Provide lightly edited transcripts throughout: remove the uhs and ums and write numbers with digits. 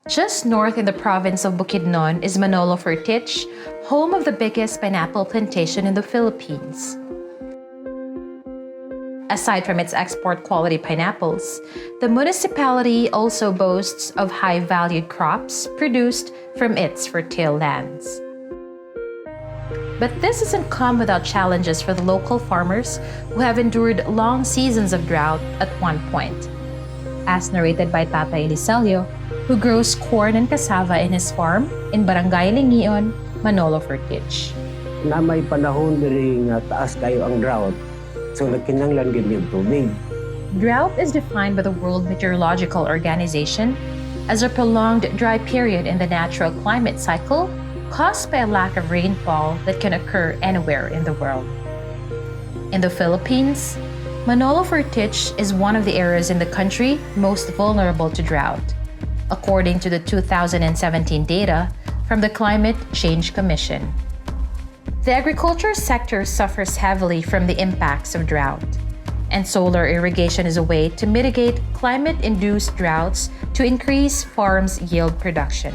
Just north in the province of Bukidnon is Manolo Fortich, home of the biggest pineapple plantation in the Philippines. Aside from its export quality pineapples, the municipality also boasts of high-valued crops produced from its fertile lands. But this doesn't come without challenges for the local farmers who have endured long seasons of drought at one point. As narrated by Tata Eliselio, who grows corn and cassava in his farm in Barangay Lingion, Manolo Fortich. Na may panahon diri nga taas kayo ang drought, so nagkinahanglan gyud yung tubig. Drought is defined by the World Meteorological Organization as a prolonged dry period in the natural climate cycle caused by a lack of rainfall that can occur anywhere in the world. In the Philippines, Manolo Fortich is one of the areas in the country most vulnerable to drought, according to the 2017 data from the Climate Change Commission. The agriculture sector suffers heavily from the impacts of drought, and solar irrigation is a way to mitigate climate-induced droughts to increase farms' yield production.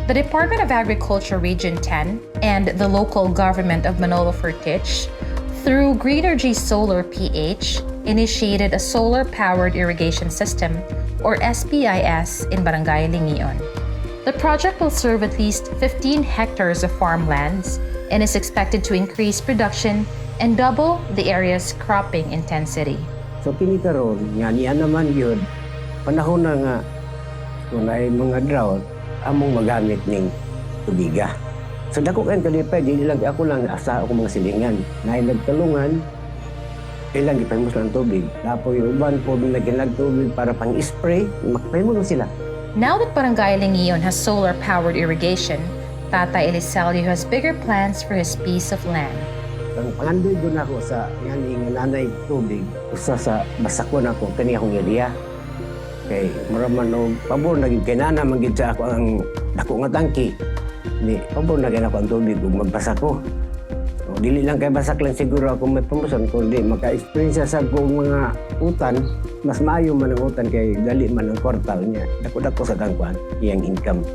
The Department of Agriculture Region 10 and the local government of Manolo Fortich, through Greenergy Solar PH, initiated a Solar Powered Irrigation System, or SPIS, in Barangay Lingion. The project will serve at least 15 hectares of farmlands and is expected to increase production and double the area's cropping intensity. So kini karon nga niya naman yun, panahon na nga kung ay mga drought, among magamit ning tubiga. So dako kan kalipay, di lang ako lang asa ako mga silingan. Na nagtalungan, ilang ipahimos lang tubig. Tapos yung uban po naginag tubig para pang-spray, makapahimos sila. Now that Barangay Lingion has solar-powered irrigation, Tata Eliselio has bigger plans for his piece of land. Ang pangandoy doon ako sa nga nanay tubig, usa sa basakon ako, kani akong area. Kay maraman o pabor naging kinana manggid sa ako ang dako nga tangki. Ni pabor na ako ang tubig ug magbasa ko. O, dili lang kay basak lang siguro ako may promotion kundi maka-experience sa akong mga utan, mas maayo man ang utan kay dali man ang kwartal niya. Dako-dako sa kangkuan iyang income.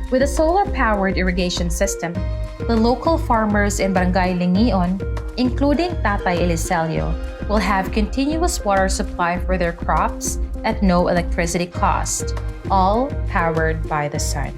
With a solar-powered irrigation system, the local farmers in Barangay Lingion, including Tatay Eliselio, will have continuous water supply for their crops at no electricity cost, all powered by the sun.